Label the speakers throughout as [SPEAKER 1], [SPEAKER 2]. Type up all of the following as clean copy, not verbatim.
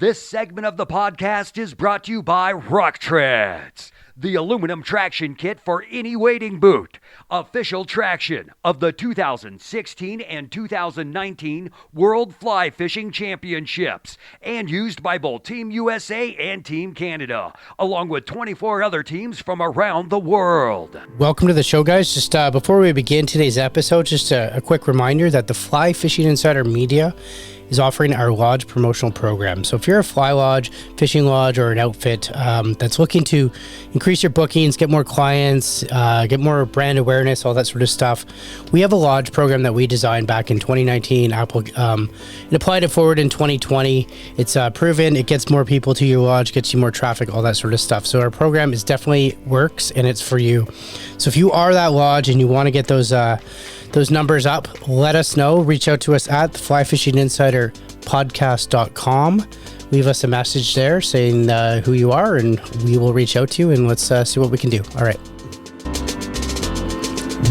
[SPEAKER 1] This segment of the podcast is brought to you by Rock Treads, the aluminum traction kit for any wading boot. Official traction of the 2016 and 2019 World Fly Fishing Championships, and used by both Team USA and Team Canada, along with 24 other teams from around the world.
[SPEAKER 2] Welcome to the show, guys. Just before we begin today's episode, just a quick reminder that the Fly Fishing Insider Media is offering our lodge promotional program. So if you're a fly lodge, fishing lodge, or an outfit that's looking to increase your bookings, get more clients, get more brand awareness, all that sort of stuff, we have a lodge program that we designed back in 2019. It applied it forward in 2020. It's proven. It gets more people to your lodge, gets you more traffic, all that sort of stuff. So our program is definitely works, and it's for you. So if you are that lodge and you want to get those numbers up, let us know. Reach out to us at the flyfishinginsiderpodcast.com. Leave us a message there saying who you are, and we will reach out to you, and let's see what we can do. All right.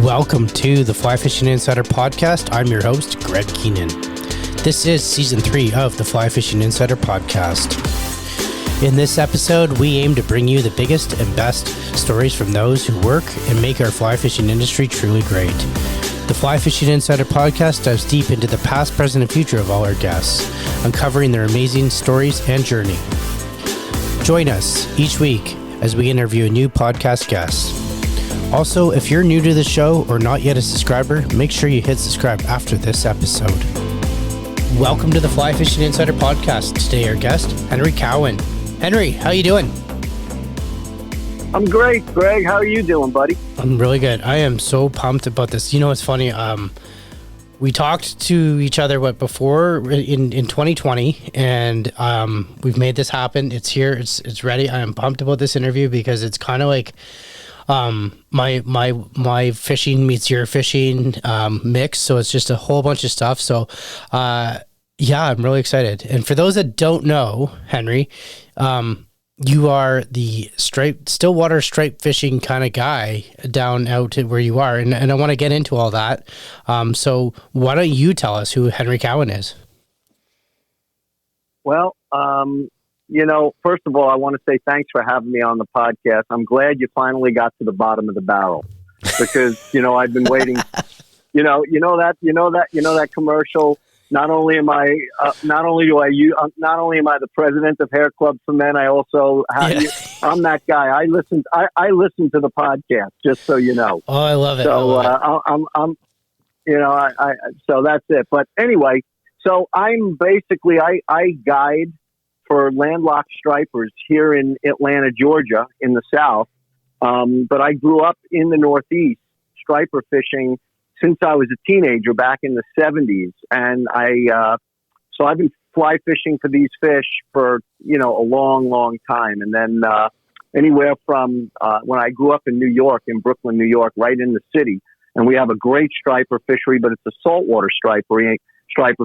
[SPEAKER 2] Welcome to the Fly Fishing Insider Podcast. I'm your host, Greg Keenan. This is Season 3 of the Fly Fishing Insider Podcast. In this episode, we aim to bring you the biggest and best stories from those who work and make our fly fishing industry truly great. The Fly Fishing Insider Podcast dives deep into the past, present, and future of all our guests, uncovering their amazing stories and journey. Join us each week as we interview a new podcast guest. Also, if you're new to the show or not yet a subscriber, make sure you hit subscribe after this episode. Welcome to the Fly Fishing Insider Podcast. Today, our guest, Henry Cowen. Henry, how you doing?
[SPEAKER 3] I'm great, Greg. How are you doing, buddy?
[SPEAKER 2] I'm really good. I am so pumped about this. You know, it's funny. We talked to each other before in 2020, and we've made this happen. It's here. It's ready. I am pumped about this interview because it's kind of like my fishing meets your fishing mix. So it's just a whole bunch of stuff. So yeah, I'm really excited. And for those that don't know, Henry, you are the Stillwater stripe fishing kind of guy down out to where you are. And I want to get into all that. So why don't you tell us who Henry Cowen is?
[SPEAKER 3] Well, first of all, I want to say thanks for having me on the podcast. I'm glad you finally got to the bottom of the barrel because, I've been waiting, that commercial. Not only am I the president of Hair Club for Men, I also I'm that guy. I listen to the podcast, just so you know.
[SPEAKER 2] Oh, I love it.
[SPEAKER 3] So so that's it. But anyway, so I'm basically I guide for landlocked stripers here in Atlanta, Georgia, in the South. But I grew up in the Northeast striper fishing since I was a teenager back in the 70s. And so I've been fly fishing for these fish for, a long, long time. And then anywhere from when I grew up in New York, in Brooklyn, New York, right in the city. And we have a great striper fishery, but it's a saltwater striper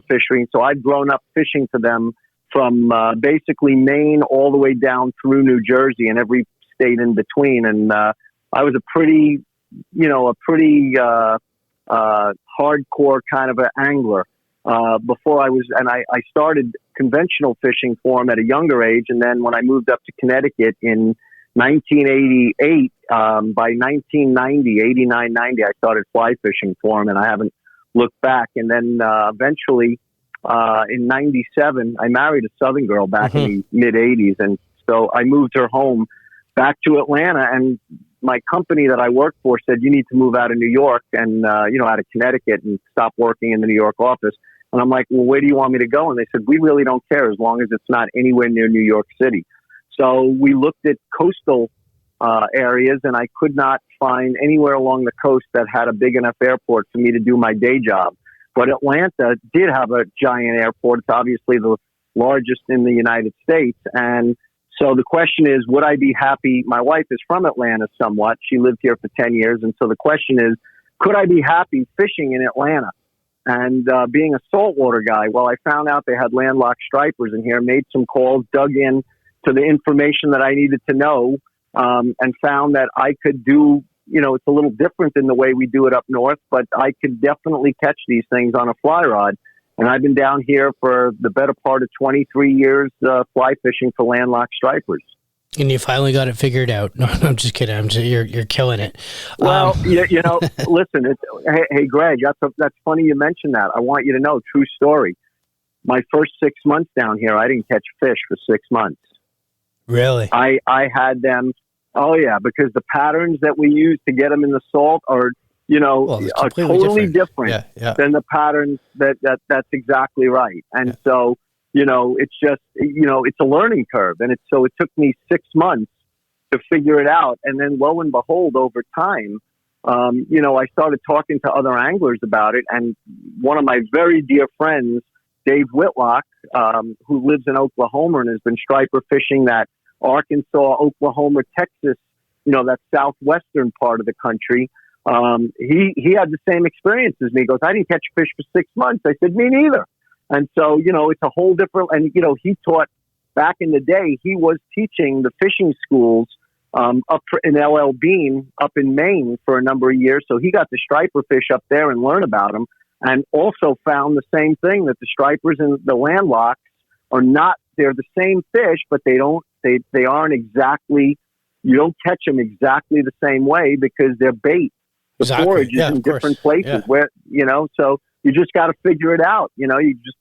[SPEAKER 3] fishery. And so I've grown up fishing for them from basically Maine all the way down through New Jersey and every state in between. And I was a pretty hardcore kind of an angler before I started conventional fishing for them at a younger age. And then when I moved up to Connecticut in 1988, by 1990, 89, 90, I started fly fishing for them, and I haven't looked back. And then eventually in 97, I married a Southern girl back in the mid 80s. And so I moved her home back to Atlanta, and my company that I worked for said, you need to move out of New York and, out of Connecticut and stop working in the New York office. And I'm like, well, where do you want me to go? And they said, we really don't care as long as it's not anywhere near New York City. So we looked at coastal areas, and I could not find anywhere along the coast that had a big enough airport for me to do my day job. But Atlanta did have a giant airport. It's obviously the largest in the United States. And so the question is, would I be happy? My wife is from Atlanta somewhat. She lived here for 10 years. And so the question is, could I be happy fishing in Atlanta? And being a saltwater guy, well, I found out they had landlocked stripers in here, made some calls, dug in to the information that I needed to know, and found that I could do, it's a little different than the way we do it up north, but I could definitely catch these things on a fly rod. And I've been down here for the better part of 23 years, fly fishing for landlocked stripers.
[SPEAKER 2] And you finally got it figured out. No, I'm just kidding. You're killing it.
[SPEAKER 3] Well, listen, hey, Greg, that's funny you mentioned that. I want you to know, true story. My first 6 months down here, I didn't catch fish for 6 months.
[SPEAKER 2] Really?
[SPEAKER 3] I had them. Oh yeah, because the patterns that we use to get them in the salt are totally different than the patterns that's exactly right. And so, it's just, it's a learning curve. And it took me 6 months to figure it out. And then lo and behold, over time, I started talking to other anglers about it. And one of my very dear friends, Dave Whitlock, who lives in Oklahoma and has been striper fishing that Arkansas, Oklahoma, Texas, that southwestern part of the country. He had the same experience as me. He goes, I didn't catch fish for 6 months. I said, me neither. And so, it's a whole different, and, he taught back in the day, he was teaching the fishing schools up in LL Bean up in Maine for a number of years. So he got the striper fish up there and learn about them, and also found the same thing, that the stripers and the landlocks are not, they're the same fish, but they aren't exactly, you don't catch them exactly the same way because they're bait. The forage is in different places where, so you just got to figure it out. You just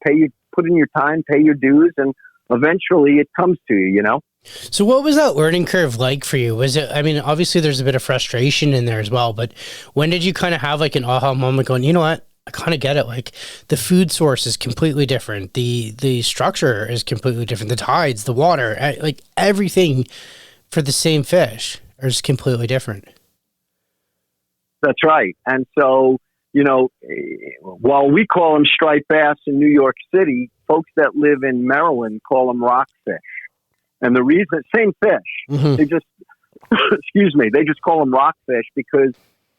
[SPEAKER 3] put in your time, pay your dues, and eventually it comes to you,
[SPEAKER 2] So what was that learning curve like for you? Was it, obviously there's a bit of frustration in there as well, but when did you kind of have like an aha moment going, you know what? I kind of get it. Like the food source is completely different. The structure is completely different. The tides, the water, like everything for the same fish is completely different.
[SPEAKER 3] That's right. And so, while we call them striped bass in New York City, folks that live in Maryland call them rockfish. And the reason, same fish, they just, they just call them rockfish because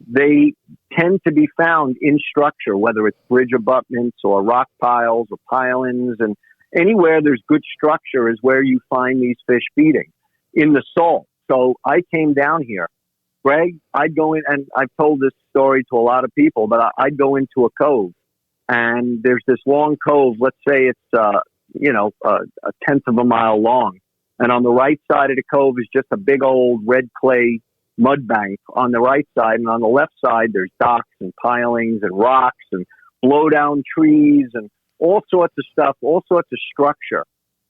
[SPEAKER 3] they tend to be found in structure, whether it's bridge abutments or rock piles or pilings, and anywhere there's good structure is where you find these fish feeding in the salt. So I came down here, Greg, I'd go in, and I've told this story to a lot of people, but I'd go into a cove, and there's this long cove. Let's say it's, a tenth of a mile long. And on the right side of the cove is just a big old red clay mud bank on the right side. And on the left side, there's docks and pilings and rocks and blow down trees and all sorts of stuff, all sorts of structure.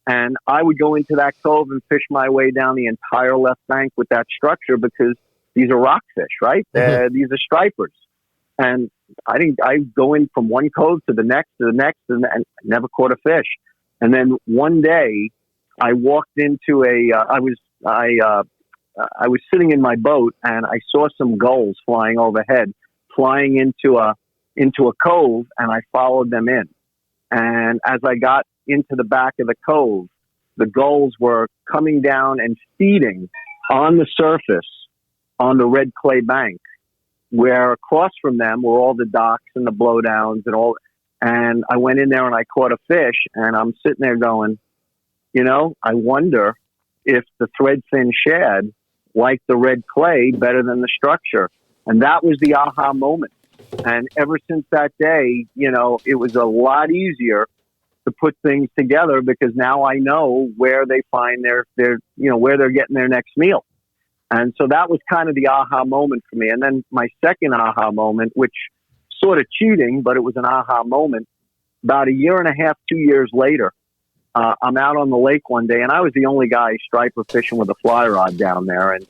[SPEAKER 3] And I would go into that cove and fish my way down the entire left bank with that structure because these are rockfish, right? These are stripers. And I go in from one cove to the next, and never caught a fish. And then one day I walked into I was sitting in my boat and I saw some gulls flying overhead, flying into a cove, and I followed them in. And as I got into the back of the cove, the gulls were coming down and feeding on the surface on the red clay bank, where across from them were all the docks and the blowdowns and all. And I went in there and I caught a fish, and I'm sitting there going, I wonder if the threadfin shad like the red clay better than the structure. And that was the aha moment. And ever since that day, it was a lot easier to put things together because now I know where they find their where they're getting their next meal. And so that was kind of the aha moment for me. And then my second aha moment, which sort of cheating, but it was an aha moment, about a year and a half, 2 years later, I'm out on the lake one day, and I was the only guy striper fishing with a fly rod down there. And,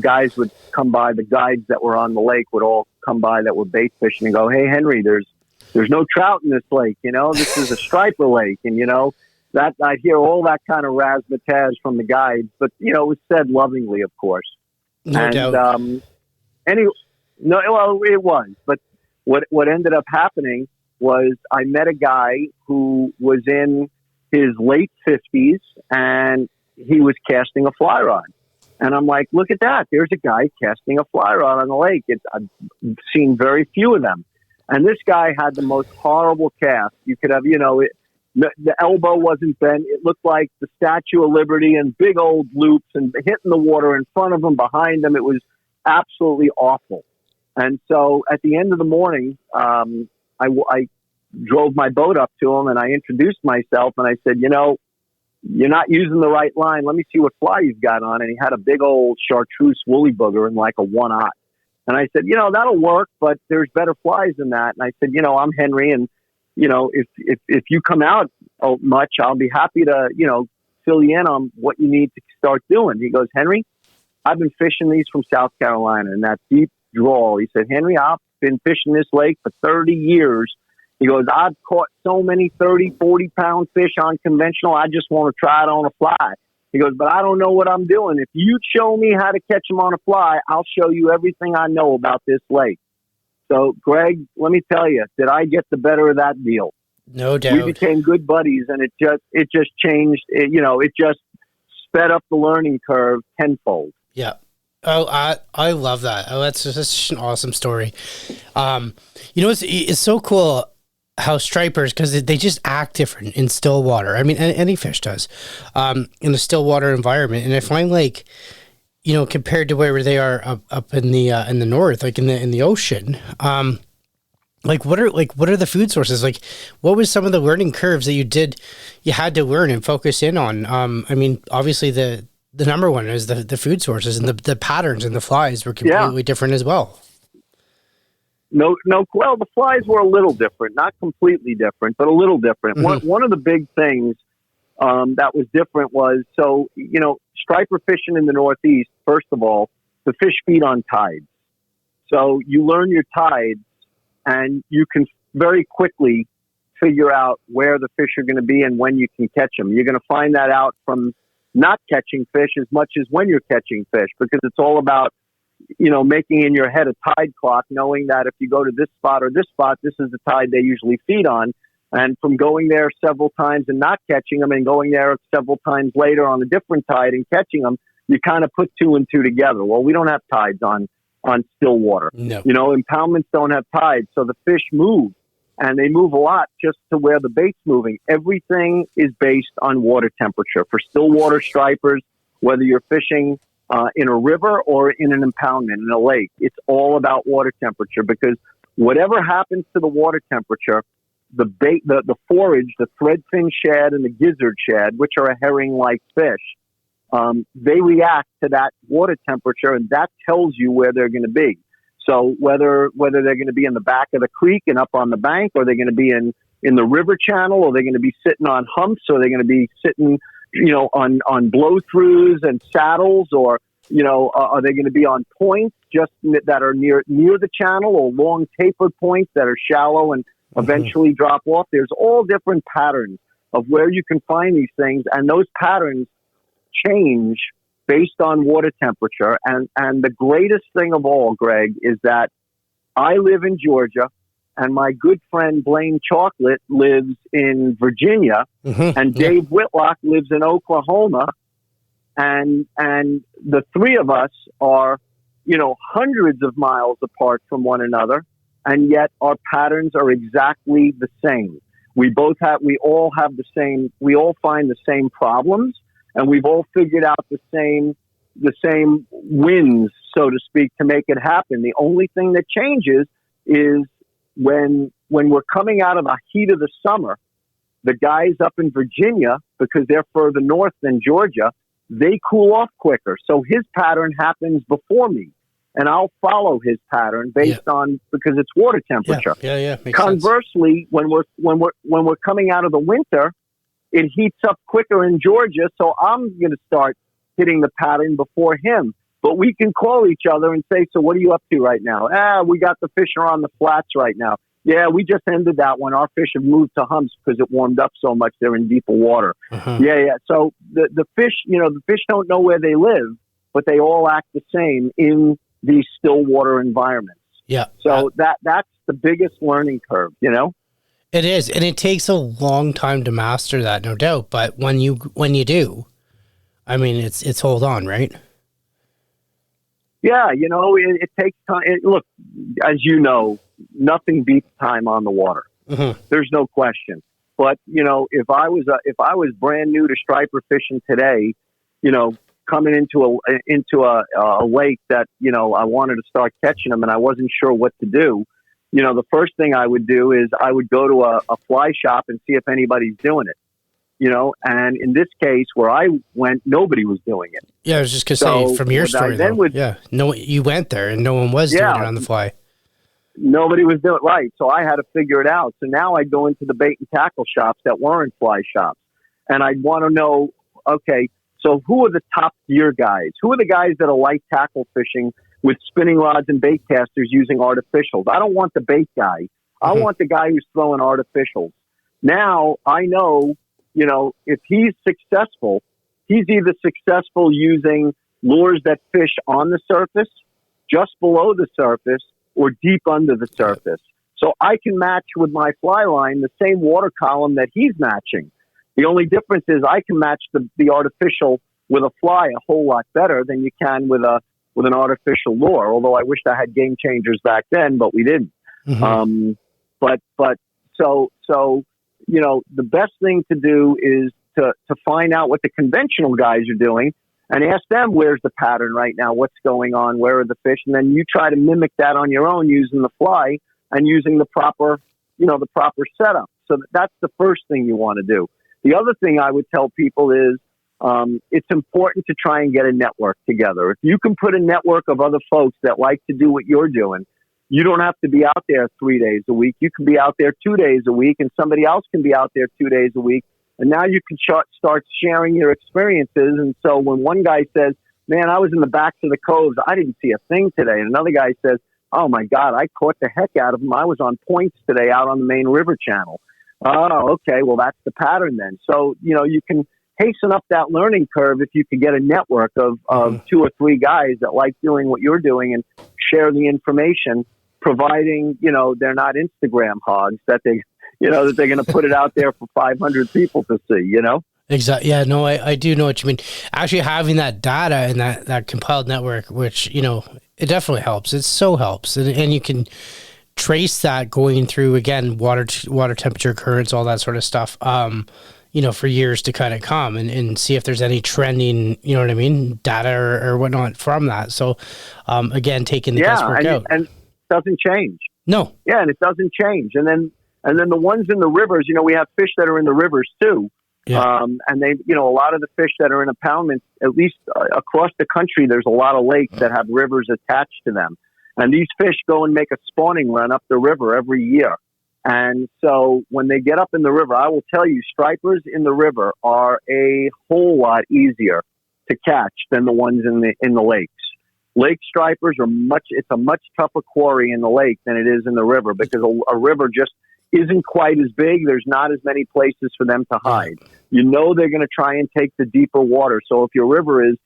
[SPEAKER 3] guys would come by, the guides that were on the lake would all come by that were bait fishing and go, hey, Henry, there's no trout in this lake. This is a striper lake. And, that I hear all that kind of razzmatazz from the guides, but, it was said lovingly, of course.
[SPEAKER 2] No doubt.
[SPEAKER 3] It was. But what ended up happening was I met a guy who was in his late 50s, and he was casting a fly rod. And I'm like, look at that. There's a guy casting a fly rod on the lake. I've seen very few of them. And this guy had the most horrible cast. You could have, the elbow wasn't bent. It looked like the Statue of Liberty and big old loops and hitting the water in front of him, behind him. It was absolutely awful. And so at the end of the morning, I drove my boat up to him and I introduced myself and I said, you're not using the right line. Let me see what fly you've got on. And he had a big old chartreuse woolly booger and like a 1/0. And I said, that'll work, but there's better flies than that. And I said, I'm Henry, and if you come out much, I'll be happy to fill you in on what you need to start doing. He goes, Henry, I've been fishing these from South Carolina, and that deep drawl. He said, Henry, I've been fishing this lake for 30 years. He goes, I've caught so many 30, 40-pound fish on conventional. I just want to try it on a fly. He goes, but I don't know what I'm doing. If you show me how to catch them on a fly, I'll show you everything I know about this lake. So, Greg, let me tell you, did I get the better of that deal?
[SPEAKER 2] No doubt.
[SPEAKER 3] We became good buddies, and it just changed. It just sped up the learning curve tenfold.
[SPEAKER 2] Yeah. Oh, I love that. Oh, that's such an awesome story. It's so cool how stripers, because they just act different in Stillwater. I mean, any fish does, in a Stillwater environment. And I find compared to where they are up in the north, like in the ocean, what are the food sources? Like, what was some of the learning curves that you had to learn and focus in on? I mean, obviously the number one is the food sources, and the patterns and the flies were completely different as well.
[SPEAKER 3] No. Well, the flies were a little different, not completely different, but a little different.
[SPEAKER 2] Mm-hmm.
[SPEAKER 3] One of the big things that was different was, striper fishing in the Northeast, first of all, the fish feed on tides. So you learn your tides, and you can very quickly figure out where the fish are going to be and when you can catch them. You're going to find that out from not catching fish as much as when you're catching fish, because it's all about making in your head a tide clock, knowing that if you go to this spot or this spot, this is the tide they usually feed on. And from going there several times and not catching them, and going there several times later on a different tide and catching them, you kind of put two and two together. Well, we don't have tides on Stillwater.
[SPEAKER 2] No.
[SPEAKER 3] Impoundments don't have tides, so the fish move, and they move a lot just to where the bait's moving. Everything is based on water temperature. For Stillwater stripers, whether you're fishing in a river or in an impoundment, in a lake, it's all about water temperature, because whatever happens to the water temperature, the bait, the forage, the threadfin shad and the gizzard shad, which are a herring-like fish, they react to that water temperature, and that tells you where they're going to be. So whether they're going to be in the back of the creek and up on the bank, or they're going to be in the river channel, or they're going to be sitting on humps, or they're going to be sitting on blow-throughs and saddles, or are they going to be on points just that are near the channel, or long tapered points that are shallow and eventually drop off? There's all different patterns of where you can find these things, and those patterns change based on water temperature. And the greatest thing of all, Greg, is that I live in Georgia, and my good friend Blaine Chocolate lives in Virginia, and Dave Whitlock lives in Oklahoma, and the three of us are, hundreds of miles apart from one another, and yet our patterns are exactly the same. We all find the same problems, and we've all figured out the same wins, so to speak, to make it happen. The only thing that changes is when we're coming out of the heat of the summer, the guys up in Virginia, because they're further north than Georgia, they cool off quicker. So his pattern happens before me, and I'll follow his pattern based on, because it's water temperature.
[SPEAKER 2] Yeah.
[SPEAKER 3] Conversely, when we're coming out of the winter, it heats up quicker in Georgia, so I'm going to start hitting the pattern before him. But we can call each other and say, so what are you up to right now? We got the fish are on the flats right now. Yeah, we just ended that one. Our fish have moved to humps because it warmed up so much. They're in deeper water. Yeah. So the fish, the fish don't know where they live, but they all act the same in these still water environments.
[SPEAKER 2] Yeah.
[SPEAKER 3] So that's the biggest learning curve,
[SPEAKER 2] It is, and it takes a long time to master that, no doubt. But when you do, I mean, it's hold on, right?
[SPEAKER 3] Yeah, it takes time. Look, as you know, nothing beats time on the water. There's no question. But if I was brand new to striper fishing today, coming into a lake that I wanted to start catching them, and I wasn't sure what to do, the first thing I would do is I would go to a fly shop and see if anybody's doing it. And in this case where I went, nobody was doing it.
[SPEAKER 2] Yeah, I was just going to say, from your story, you went there and no one was doing it on the fly.
[SPEAKER 3] Nobody was doing it, right. So I had to figure it out. So now I'd go into the bait and tackle shops that weren't fly shops. And I'd want to know, okay, so who are the top gear guys? Who are the guys that are light tackle fishing with spinning rods and bait casters using artificials? I don't want the bait guy. I want the guy who's throwing artificials. Now I know, if he's successful, he's either successful using lures that fish on the surface, just below the surface, or deep under the surface. So I can match with my fly line the same water column that he's matching. The only difference is I can match the artificial with a fly a whole lot better than you can with an artificial lure. Although I wish I had game changers back then, but we didn't. Mm-hmm. So the best thing to do is to find out what the conventional guys are doing and ask them, where's the pattern right now? What's going on? Where are the fish? And then you try to mimic that on your own using the fly and using the proper setup. So that's the first thing you want to do. The other thing I would tell people is it's important to try and get a network together. If you can put a network of other folks that like to do what you're doing, you don't have to be out there 3 days a week. You can be out there 2 days a week, and somebody else can be out there 2 days a week. And now you can start sharing your experiences. And so when one guy says, man, I was in the backs of the coves, I didn't see a thing today. And another guy says, oh, my God, I caught the heck out of them. I was on points today out on the main river channel. Oh, okay, well, that's the pattern then. So, you can hasten up that learning curve if you could get a network of 2 or 3 guys that like doing what you're doing and share the information, providing, they're not Instagram hogs, that that they're going to put it out there for 500 people to see,
[SPEAKER 2] Exactly. Yeah, no, I do know what you mean. Actually having that data and that compiled network, which, it definitely helps. It so helps. And you can trace that going through, again, water temperature, currents, all that sort of stuff, for years to kind of come and see if there's any trending, data or whatnot from that. So, again, taking the guesswork out. And it
[SPEAKER 3] doesn't change.
[SPEAKER 2] No.
[SPEAKER 3] Yeah, and it doesn't change. And then the ones in the rivers, we have fish that are in the rivers too. Yeah. And they, a lot of the fish that are in impoundments, at least across the country, there's a lot of lakes that have rivers attached to them. And these fish go and make a spawning run up the river every year. And so when they get up in the river, I will tell you, stripers in the river are a whole lot easier to catch than the ones in the lakes. Lake stripers it's a much tougher quarry in the lake than it is in the river because a river just isn't quite as big. There's not as many places for them to hide. They're going to try and take the deeper water. So if your river is,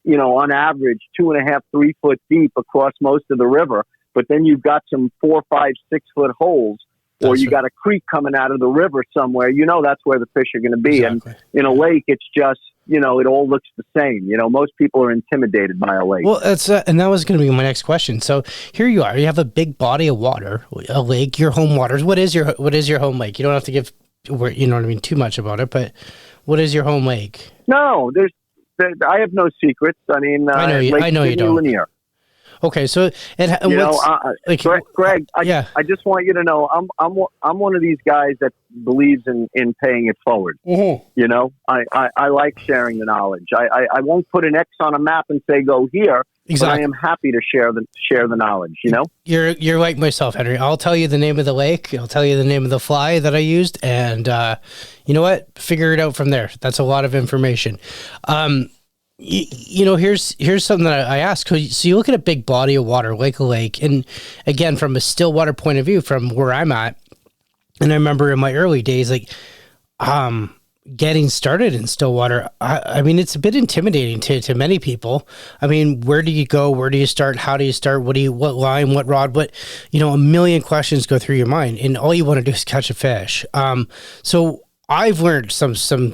[SPEAKER 3] on average 2.5, 3 foot deep across most of the river, but then you've got some 4, 5, 6 foot holes, or you got a creek coming out of the river somewhere, that's where the fish are going to be. Exactly. And in a lake, it's just, it all looks the same. Most people are intimidated by a lake.
[SPEAKER 2] Well, and that was going to be my next question. So here you are, you have a big body of water, a lake, your home waters. What is your home lake? You don't have to give, too much about it, but what is your home lake?
[SPEAKER 3] No, I have no secrets. I know you don't. Linear.
[SPEAKER 2] Okay, so
[SPEAKER 3] Greg, I just want you to know I'm one of these guys that believes in paying it forward. Mm-hmm. I like sharing the knowledge. I won't put an X on a map and say go here. Exactly. But I am happy to share the knowledge.
[SPEAKER 2] You're like myself, Henry. I'll tell you the name of the lake. I'll tell you the name of the fly that I used, and you know what? Figure it out from there. That's a lot of information. Here's something that I asked. So you look at a big body of water, like a lake, and again, from a Stillwater point of view, from where I'm at, and I remember in my early days, getting started in Stillwater, I mean, it's a bit intimidating to many people. I mean, where do you go? Where do you start? How do you start? What line, what rod, a million questions go through your mind, and all you want to do is catch a fish. So I've learned some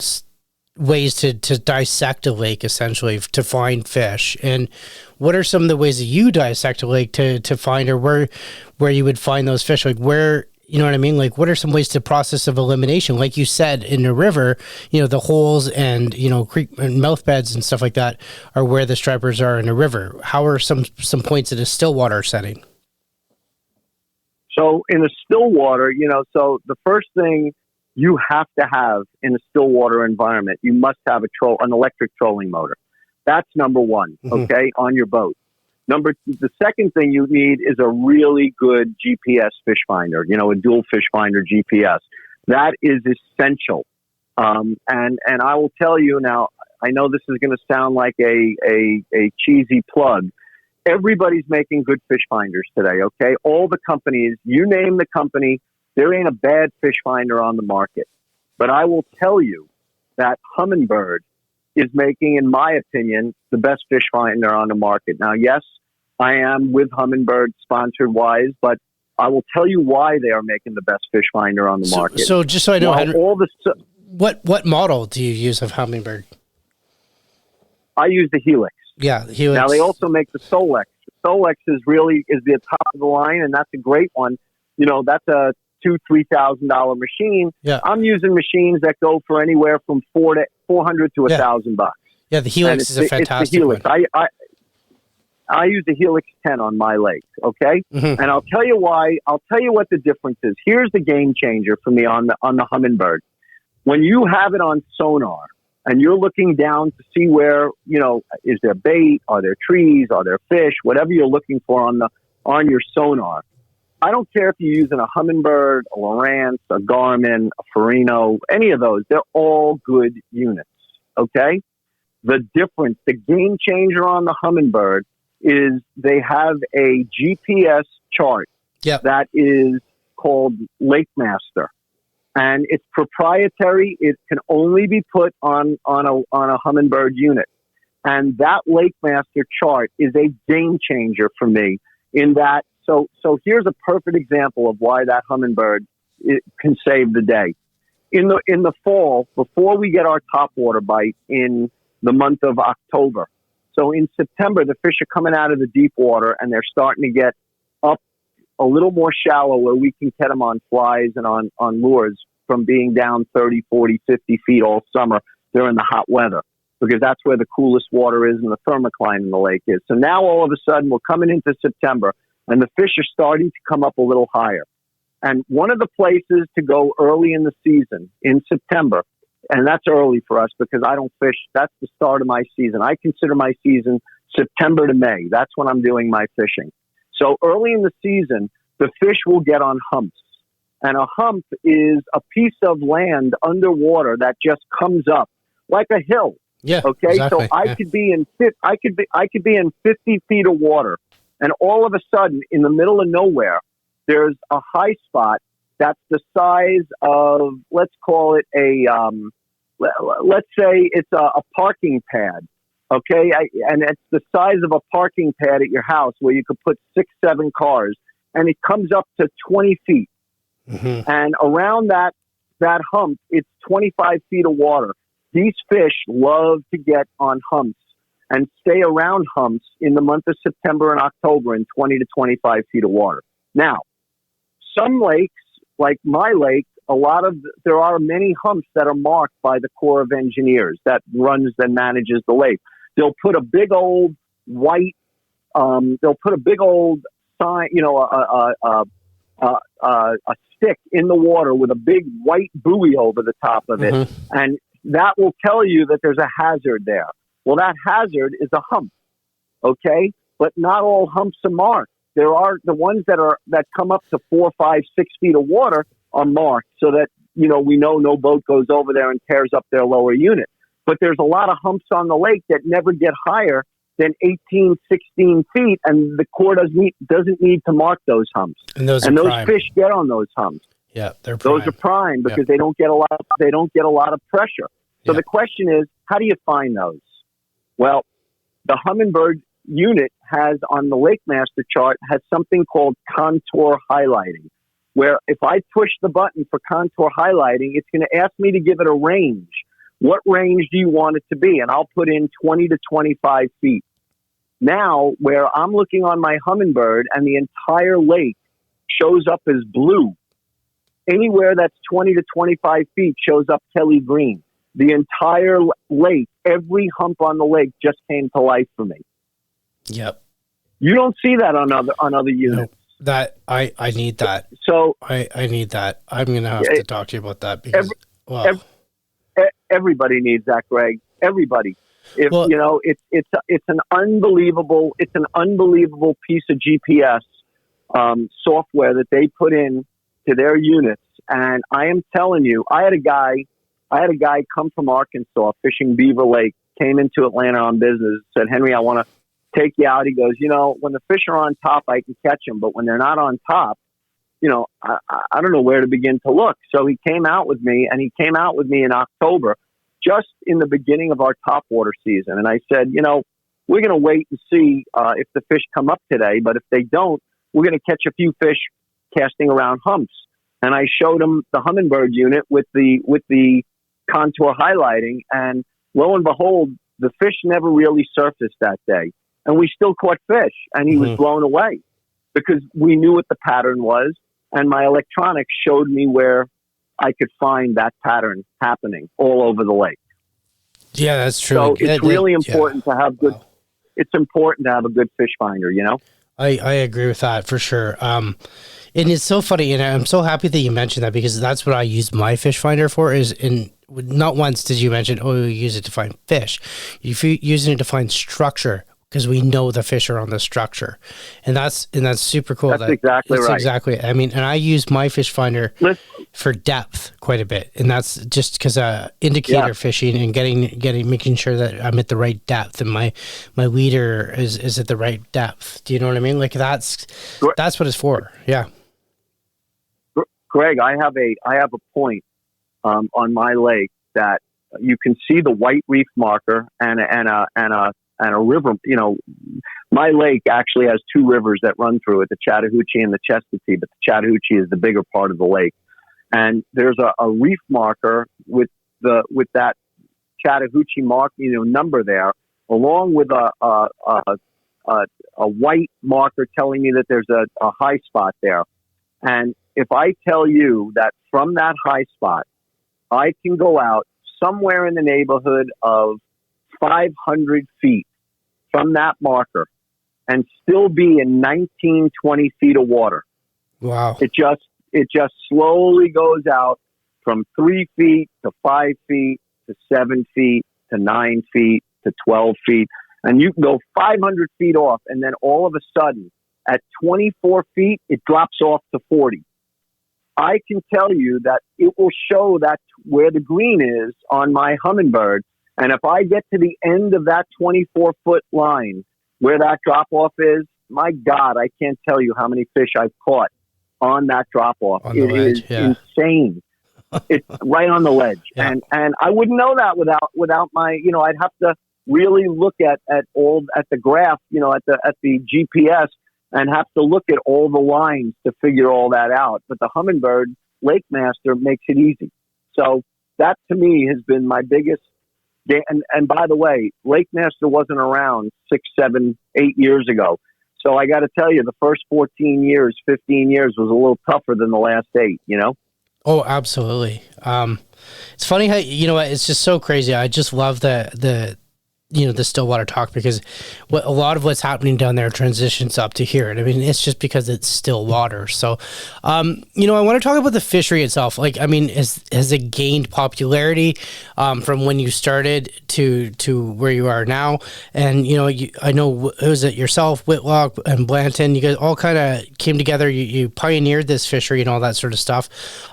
[SPEAKER 2] ways to dissect a lake, essentially, to find fish. And what are some of the ways that you dissect a lake to find, or where you would find those fish? Like where, what are some ways to process of elimination? Like you said, in the river, the holes and, creek and mouth beds and stuff like that are where the stripers are in the river. How are some points in a Stillwater setting?
[SPEAKER 3] So in a Stillwater, so the first thing you have to have in a Stillwater environment, you must have an electric trolling motor. That's number one, okay, on your boat. The second thing you need is a really good GPS fish finder, a dual fish finder GPS. That is essential. And I will tell you now, I know this is going to sound like a cheesy plug. Everybody's making good fish finders today, okay? All the companies, you name the company, there ain't a bad fish finder on the market. But I will tell you that Humminbird is making, in my opinion, the best fish finder on the market. Now, yes, I am with Humminbird sponsored wise, but I will tell you why they are making the best fish finder on the market.
[SPEAKER 2] So just so I know, Henry, what model do you use of Humminbird? I
[SPEAKER 3] use the Helix.
[SPEAKER 2] Yeah, the Helix.
[SPEAKER 3] Now they also make the Solex. The Solex is the top of the line, and that's a great one. That's a $2,000-$3,000 machine.
[SPEAKER 2] Yeah.
[SPEAKER 3] I'm using machines that go for anywhere from $400 to $1,000.
[SPEAKER 2] Yeah, the Helix is a fantastic
[SPEAKER 3] Helix.
[SPEAKER 2] one.
[SPEAKER 3] I use the Helix 10 on my lake, okay? And I'll tell you why. I'll tell you what the difference is. Here's the game changer for me on the Humminbird. When you have it on sonar and you're looking down to see where, is there bait, are there trees, are there fish, whatever you're looking for on your sonar. I don't care if you're using a Humminbird, a Lowrance, a Garmin, a Ferrino, any of those. They're all good units, okay? The difference, the game changer on the Humminbird is they have a GPS chart that is called Lake Master. And it's proprietary. It can only be put on a Humminbird unit. And that Lake Master chart is a game changer for me in that. So here's a perfect example of why that Humminbird can save the day. In the fall, before we get our topwater bite in the month of October. So in September, the fish are coming out of the deep water and they're starting to get up a little more shallow where we can catch them on flies and on lures from being down 30, 40, 50 feet all summer during the hot weather, because that's where the coolest water is and the thermocline in the lake is. So now all of a sudden we're coming into September and the fish are starting to come up a little higher. And one of the places to go early in the season in September, and that's early for us because I don't fish. That's the start of my season. I consider my season September to May. That's when I'm doing my fishing. So early in the season, the fish will get on humps. And a hump is a piece of land underwater that just comes up like a hill.
[SPEAKER 2] Yeah.
[SPEAKER 3] Okay.
[SPEAKER 2] Exactly.
[SPEAKER 3] So I could be in 50 feet of water, and all of a sudden, in the middle of nowhere, there's a high spot that's the size of, let's call it let's say it's a parking pad. Okay. And it's the size of a parking pad at your house where you could put 6, 7 cars, and it comes up to 20 feet. And around that hump, it's 25 feet of water. These fish love to get on humps and stay around humps in the month of September and October in 20 to 25 feet of water. Now, some lakes, like my lake, there are many humps that are marked by the Corps of Engineers that manages the lake. They'll put a big old white, sign, a stick in the water with a big white buoy over the top of it. And that will tell you that there's a hazard there. Well, that hazard is a hump. Okay. But not all humps are marked. There are the ones that come up to 4, 5, 6 feet of water are marked so that, we know no boat goes over there and tears up their lower unit. But there's a lot of humps on the lake that never get higher than 18, 16 feet, and the Corps doesn't need to mark those humps.
[SPEAKER 2] And those
[SPEAKER 3] fish get on those humps.
[SPEAKER 2] Yeah, they're prime.
[SPEAKER 3] Those are prime because they don't get a lot of pressure. So the question is, how do you find those? Well, the Humminbird unit has on the Lake Master chart has something called contour highlighting, where if I push the button for contour highlighting, it's going to ask me to give it a range. What range do you want it to be? And I'll put in 20 to 25 feet. Now, where I'm looking on my Humminbird and the entire lake shows up as blue, anywhere that's 20 to 25 feet shows up Kelly green. The entire lake, every hump on the lake just came to life for me.
[SPEAKER 2] Yep.
[SPEAKER 3] You don't see that on other units.
[SPEAKER 2] I need that.
[SPEAKER 3] So
[SPEAKER 2] I need that. I'm going to have to talk to you about that because,
[SPEAKER 3] everybody needs that, Greg. Everybody. If
[SPEAKER 2] Well-
[SPEAKER 3] you know, it's an unbelievable piece of GPS software that they put in to their units. And I am telling you, I had a guy come from Arkansas fishing Beaver Lake, came into Atlanta on business, said, Henry, I want to take you out. He goes, you know, when the fish are on top, I can catch them, but when they're not on top, you know, I don't know where to begin to look. So he came out with me, and he came out with me in October, just in the beginning of our topwater season. And I said, you know, we're going to wait and see if the fish come up today, but if they don't, we're going to catch a few fish casting around humps. And I showed him the Humminbird unit with the contour highlighting, and lo and behold, the fish never really surfaced that day. And we still caught fish, and he was blown away because we knew what the pattern was, and my electronics showed me where I could find that pattern happening all over the lake.
[SPEAKER 2] Yeah, that's true.
[SPEAKER 3] So it's really important to have good. Wow. It's important to have a good fish finder, you know?
[SPEAKER 2] I agree with that for sure. And it's so funny, and I'm so happy that you mentioned that because that's what I use my fish finder for. Not once did you mention, you use it to find fish. You're using it to find structure because we know the fish are on the structure, and that's super cool.
[SPEAKER 3] That's exactly right.
[SPEAKER 2] Exactly. I mean, and I use my fish finder for depth quite a bit, and that's just because indicator fishing and making sure that I'm at the right depth and my leader is at the right depth. Do you know what I mean? Like that's what it's for. Yeah.
[SPEAKER 3] Greg, I have a point on my lake that you can see the white reef marker and a river. You know, my lake actually has two rivers that run through it, the Chattahoochee and the Chestatee, but the Chattahoochee is the bigger part of the lake. And there's a reef marker with that Chattahoochee mark, number there, along with a white marker telling me that there's a high spot there. And if I tell you that from that high spot, I can go out somewhere in the neighborhood of 500 feet from that marker and still be in 19, 20 feet of water.
[SPEAKER 2] Wow.
[SPEAKER 3] It just slowly goes out from 3 feet to 5 feet to 7 feet to 9 feet to 12 feet. And you can go 500 feet off, and then all of a sudden, at 24 feet, it drops off to 40. I can tell you that it will show that where the green is on my Humminbird. And if I get to the end of that 24-foot line where that drop-off is, my God, I can't tell you how many fish I've caught on that drop-off. It is insane. It's right on the ledge. Yeah. And I wouldn't know that without my, I'd have to really look at the graph, at the GPS, and have to look at all the lines to figure all that out. But the Humminbird Lake Master makes it easy. So that to me has been my biggest. And by the way, Lake Master wasn't around 6, 7, 8 years ago. So I got to tell you, the first 14 years, 15 years was a little tougher than the last 8,
[SPEAKER 2] Oh, absolutely. It's funny how, it's just so crazy. I just love the Stillwater talk because a lot of what's happening down there transitions up to here. And I mean, it's just because it's still water. So, I want to talk about the fishery itself. Like, I mean, has it gained popularity from when you started to where you are now? And, I know it was yourself, Whitlock and Blanton, you guys all kind of came together. You pioneered this fishery and all that sort of stuff.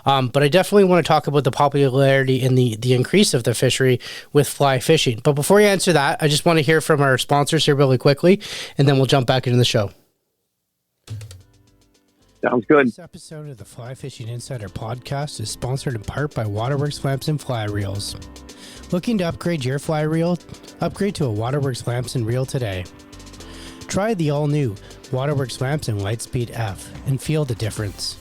[SPEAKER 2] But I definitely want to talk about the popularity and the increase of the fishery with fly fishing. But before you answer that, I just want to hear from our sponsors here really quickly, and then we'll jump back into the show.
[SPEAKER 3] Sounds good.
[SPEAKER 2] This episode of the Fly Fishing Insider podcast is sponsored in part by Waterworks Lamps and Fly Reels. Looking to upgrade your fly reel? Upgrade to a Waterworks Lamps and Reel today. Try the all-new Waterworks Lamps and Lightspeed F and feel the difference.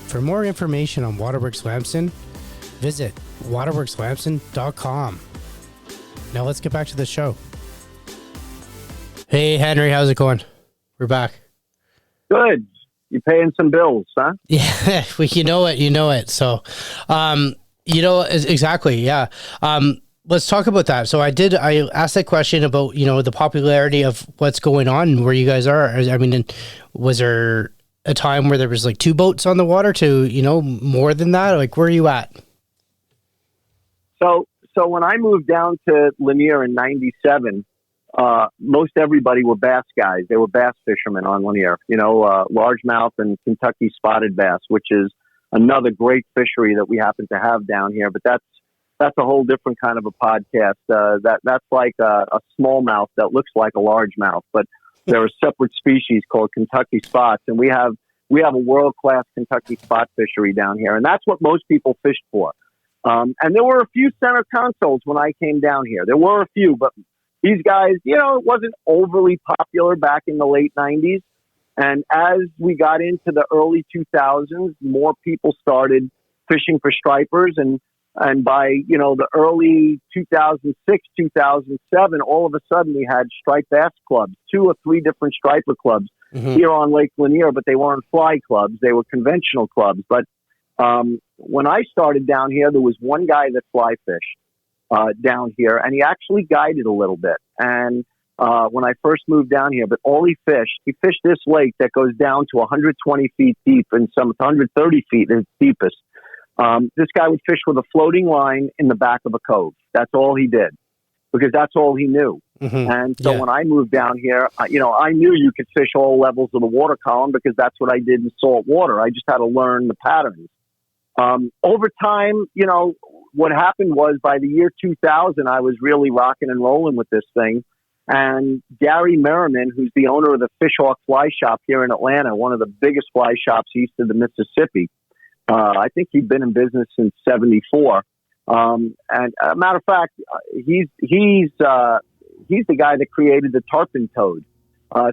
[SPEAKER 2] For more information on Waterworks Lampson, visit waterworkslampson.com. Now let's get back to the show. Hey, Henry, how's it going? We're back.
[SPEAKER 3] Good. You paying some bills, huh?
[SPEAKER 2] Yeah, well, you know it. So, exactly. Yeah. Let's talk about that. So I asked that question about, the popularity of what's going on where you guys are. I mean, was there a time where there was like 2 boats on the water to, more than that? Like, where are you at?
[SPEAKER 3] So when I moved down to Lanier in 97, most everybody were bass guys. They were bass fishermen on Lanier, largemouth and Kentucky spotted bass, which is another great fishery that we happen to have down here. But that's a whole different kind of a podcast. That's like a smallmouth that looks like a largemouth, but there are separate species called Kentucky spots, and we have a world-class Kentucky spot fishery down here, and that's what most people fished for. And there were a few center consoles when I came down here. There were a few, but these guys, it wasn't overly popular back in the late 90s. And as we got into the early 2000s, more people started fishing for stripers. And by, the early 2006, 2007, all of a sudden we had striped bass clubs, 2 or 3 different striper clubs here on Lake Lanier, but they weren't fly clubs. They were conventional clubs. But when I started down here, there was one guy that fly fished down here, and he actually guided a little bit. And when I first moved down here, but all he fished this lake that goes down to 120 feet deep and some 130 feet is deepest. This guy would fish with a floating line in the back of a cove. That's all he did, because that's all he knew. And so when I moved down here, I knew you could fish all levels of the water column because that's what I did in salt water. I just had to learn the patterns. Over time, what happened was by the year 2000, I was really rocking and rolling with this thing. And Gary Merriman, who's the owner of the Fishhawk Fly Shop here in Atlanta, one of the biggest fly shops east of the Mississippi. I think he'd been in business since '74. And a matter of fact, he's the guy that created the tarpon toad.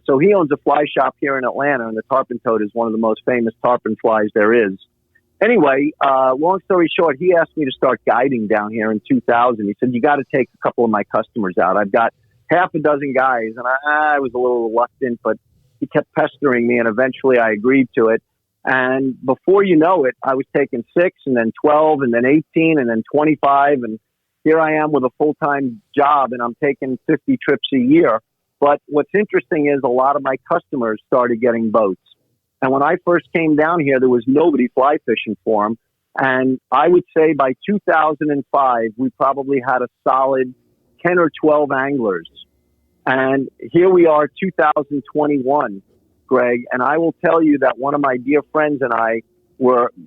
[SPEAKER 3] So he owns a fly shop here in Atlanta, and the tarpon toad is one of the most famous tarpon flies there is. Anyway, long story short, he asked me to start guiding down here in 2000. He said, you got to take a couple of my customers out. I've got half a dozen guys, and I was a little reluctant, but he kept pestering me, and eventually I agreed to it. And before you know it, I was taking 6 and then 12 and then 18 and then 25. And here I am with a full-time job, and I'm taking 50 trips a year. But what's interesting is a lot of my customers started getting boats. And when I first came down here, there was nobody fly fishing for them. And I would say by 2005, we probably had a solid 10 or 12 anglers. And here we are, 2021, Greg. And I will tell you that one of my dear friends and I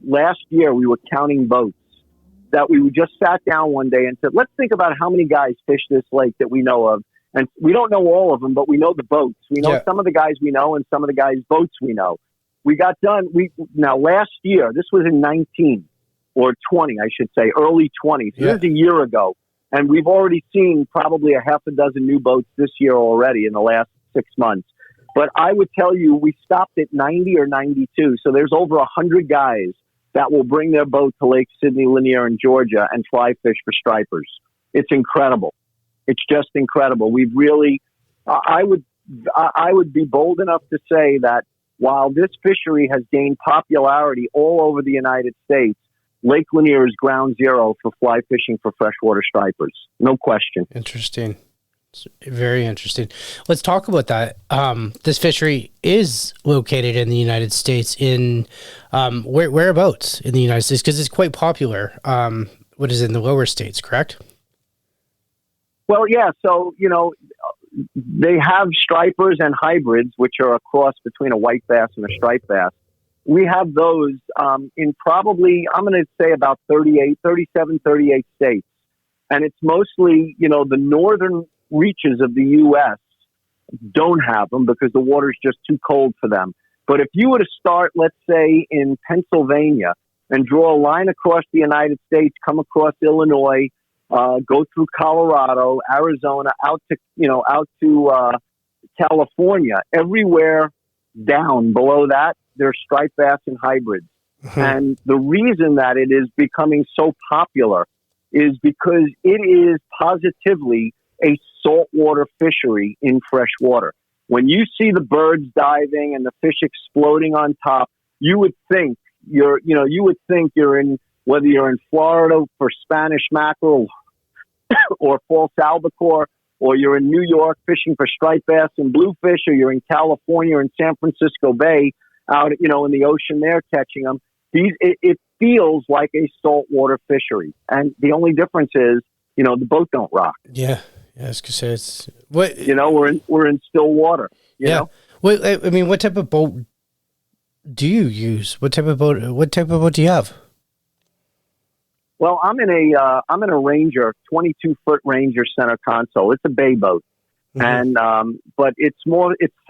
[SPEAKER 3] last year, we were counting boats. That we just sat down one day and said, let's think about how many guys fish this lake that we know of. And we don't know all of them, but we know the boats. We know some of the guys we know and some of the guys' boats we know. We got done. Now last year, this was in 19 or 20, I should say, early 20s. So this is a year ago. And we've already seen probably a half a dozen new boats this year already in the last 6 months. But I would tell you, we stopped at 90 or 92. So there's over 100 guys that will bring their boat to Lake Sidney, Lanier in Georgia and fly fish for stripers. It's incredible. It's just incredible. We've really, I would be bold enough to say that while this fishery has gained popularity all over the United States, Lake Lanier is ground zero for fly fishing for freshwater stripers. No question.
[SPEAKER 2] Interesting. It's very interesting. Let's talk about that. This fishery is located in the United States. In whereabouts in the United States? Because it's quite popular. What is it, in the lower states, correct?
[SPEAKER 3] Well, yeah. So, they have stripers and hybrids, which are a cross between a white bass and a striped bass. We have those in probably, I'm going to say about 37, 38 states. And it's mostly, the northern reaches of the U.S. don't have them because the water's just too cold for them. But if you were to start, let's say, in Pennsylvania and draw a line across the United States, come across Illinois, go through Colorado, Arizona, out to California, everywhere down below that, there's striped bass and hybrids. And the reason that it is becoming so popular is because it is positively a saltwater fishery in fresh water. When you see the birds diving and the fish exploding on top, you would think you're in, whether you're in Florida for Spanish mackerel or false albacore, or you're in New York fishing for striped bass and bluefish, or you're in California or in San Francisco Bay out, in the ocean there catching them. It feels like a saltwater fishery. And the only difference is, the boat don't rock.
[SPEAKER 2] Yeah. Yeah, I was gonna say it's what
[SPEAKER 3] we're in still water. You know.
[SPEAKER 2] Well, I mean, what type of boat do you use? What type of boat do you have?
[SPEAKER 3] Well, I'm in a Ranger, 22-foot Ranger center console. It's a bay boat, and but it's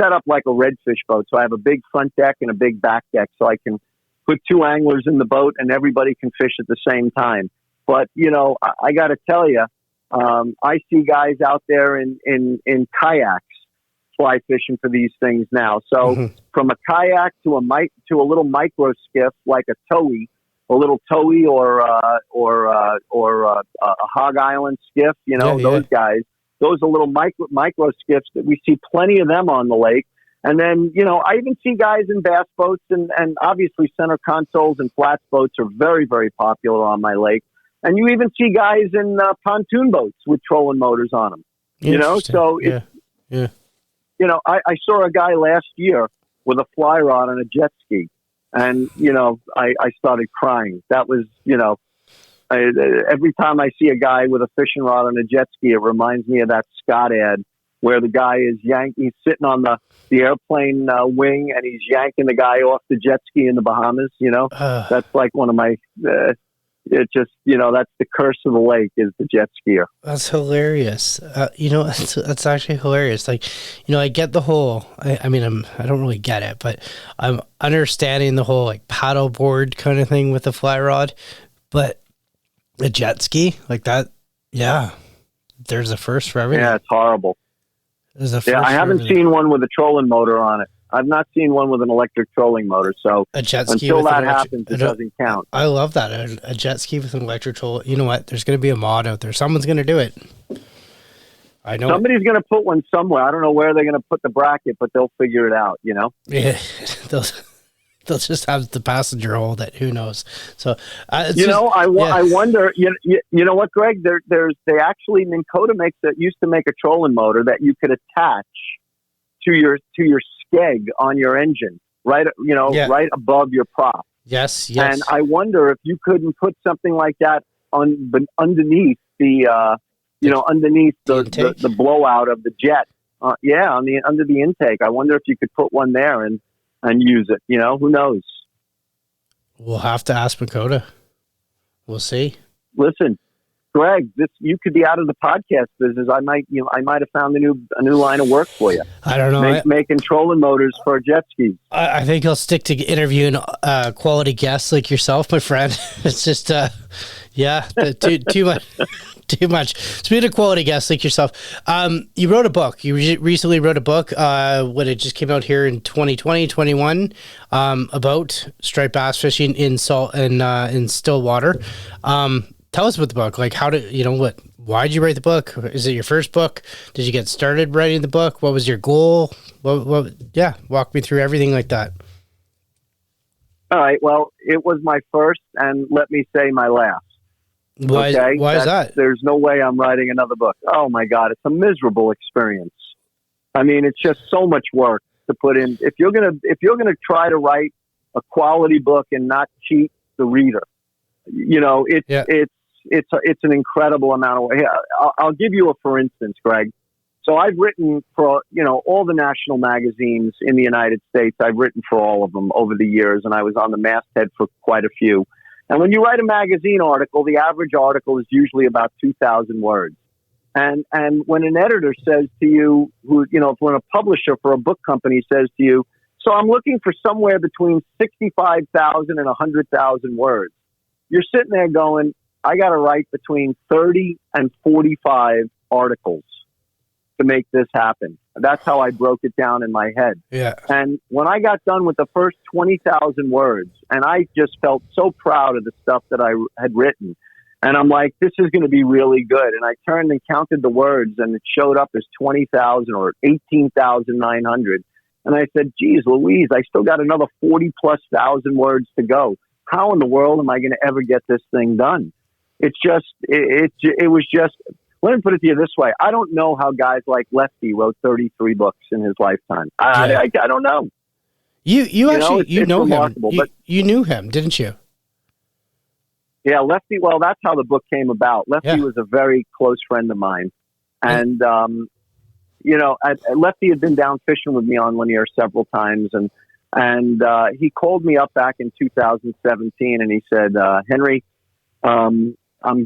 [SPEAKER 3] set up like a redfish boat. So I have a big front deck and a big back deck, so I can put two anglers in the boat and everybody can fish at the same time. But I got to tell you. I see guys out there in kayaks fly fishing for these things now. So from a kayak to a little micro skiff like a little towee or a Hog Island skiff, those guys. Those are little micro skiffs that we see plenty of them on the lake. And then, I even see guys in bass boats and obviously center consoles and flats boats are very, very popular on my lake. And you even see guys in pontoon boats with trolling motors on them, So, I saw a guy last year with a fly rod on a jet ski, and I started crying. That was, every time I see a guy with a fishing rod on a jet ski, it reminds me of that Scott ad where the guy is he's sitting on the airplane wing and he's yanking the guy off the jet ski in the Bahamas. That's like one of my. It just, that's the curse of the lake is the jet skier.
[SPEAKER 2] That's hilarious. That's actually hilarious. Like, I get the whole, I mean, I don't really get it, but I'm understanding the whole like paddleboard kind of thing with the fly rod, but a jet ski like that. Yeah. There's a first for everything.
[SPEAKER 3] Yeah. It's horrible. I haven't seen one with a trolling motor on it. I've not seen one with an electric trolling motor, so
[SPEAKER 2] a jet ski
[SPEAKER 3] until that happens, it doesn't count.
[SPEAKER 2] I love that. A jet ski with an electric troll. You know what? There's going to be a mod out there. Someone's going to do it. I know.
[SPEAKER 3] Somebody's going to put one somewhere. I don't know where they're going to put the bracket, but they'll figure it out,
[SPEAKER 2] Yeah, they'll just have the passenger hold it. Who knows? So,
[SPEAKER 3] I wonder, you know what, Greg? They actually, Minn Kota used to make a trolling motor that you could attach to your skeg on your engine, right? Right above your prop.
[SPEAKER 2] Yes.
[SPEAKER 3] And I wonder if you couldn't put something like that underneath the underneath the blowout of the jet. Under the intake. I wonder if you could put one there and use it. Who knows?
[SPEAKER 2] We'll have to ask Minn Kota. We'll see.
[SPEAKER 3] Listen, Greg, you could be out of the podcast business. I might have found a new line of work for you.
[SPEAKER 2] I don't know.
[SPEAKER 3] Making trolling motors for jet skis.
[SPEAKER 2] I think I'll stick to interviewing quality guests like yourself, my friend. It's just, too much. Too much. Speaking of quality guests like yourself, you wrote a book. You recently wrote a book when it just came out here in 2021 about striped bass fishing in Stillwater. Tell us about the book. Like, why did you write the book? Is it your first book? Did you get started writing the book? What was your goal? Walk me through everything like that.
[SPEAKER 3] All right. Well, it was my first, and let me say my last.
[SPEAKER 2] Why is that?
[SPEAKER 3] There's no way I'm writing another book. Oh my God. It's a miserable experience. I mean, it's just so much work to put in. If you're going to try to write a quality book and not cheat the reader, it's an incredible amount of work. I'll give you for instance, Greg. So I've written for, all the national magazines in the United States. I've written for all of them over the years, and I was on the masthead for quite a few. And when you write a magazine article, the average article is usually about 2,000 words. And when an editor says to you, when a publisher for a book company says to you, so I'm looking for somewhere between 65,000 and 100,000 words, you're sitting there going, I got to write between 30 and 45 articles to make this happen. That's how I broke it down in my head.
[SPEAKER 2] Yeah.
[SPEAKER 3] And when I got done with the first 20,000 words, and I just felt so proud of the stuff that I had written, and I'm like, this is going to be really good. And I turned and counted the words, and it showed up as 20,000 or 18,900. And I said, geez, Louise, I still got another 40+ thousand words to go. How in the world am I going to ever get this thing done? It's just, it was just, let me put it to you this way. I don't know how guys like Lefty wrote 33 books in his lifetime. I don't know.
[SPEAKER 2] You actually
[SPEAKER 3] it's
[SPEAKER 2] know him.
[SPEAKER 3] remarkable, but
[SPEAKER 2] you knew him, didn't you?
[SPEAKER 3] yeah, Lefty. Well, that's how the book came about. Lefty was a very close friend of mine, and Lefty had been down fishing with me on Lanier several times, and he called me up back in 2017, and he said, Henry, I'm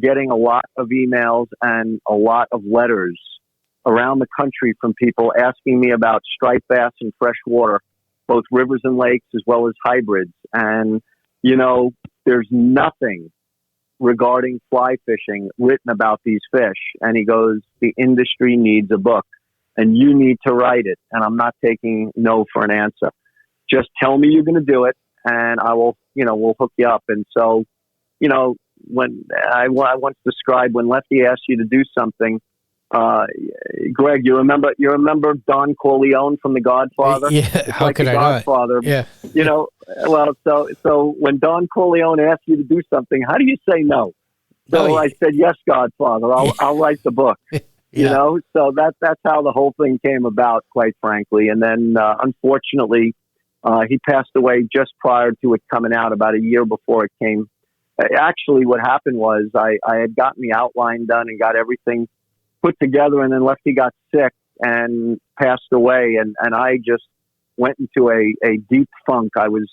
[SPEAKER 3] getting a lot of emails and a lot of letters around the country from people asking me about striped bass in freshwater, both rivers and lakes, as well as hybrids. And, there's nothing regarding fly fishing written about these fish. And he goes, the industry needs a book and you need to write it. And I'm not taking no for an answer. Just tell me you're going to do it and I will, we'll hook you up. And so, when I once described when Lefty asks you to do something, Greg, you remember Don Corleone from The Godfather?
[SPEAKER 2] Yeah,
[SPEAKER 3] it's
[SPEAKER 2] how
[SPEAKER 3] like
[SPEAKER 2] could
[SPEAKER 3] The
[SPEAKER 2] I
[SPEAKER 3] Godfather.
[SPEAKER 2] not? Yeah.
[SPEAKER 3] So when Don Corleone asks you to do something, how do you say no? So I said, yes, Godfather, I'll write the book.
[SPEAKER 2] Yeah.
[SPEAKER 3] So that's how the whole thing came about, quite frankly. And then, unfortunately, he passed away just prior to it coming out, about a year before it came. Actually, what happened was I had gotten the outline done and got everything put together, and then Lefty got sick and passed away, and I just went into a deep funk. I was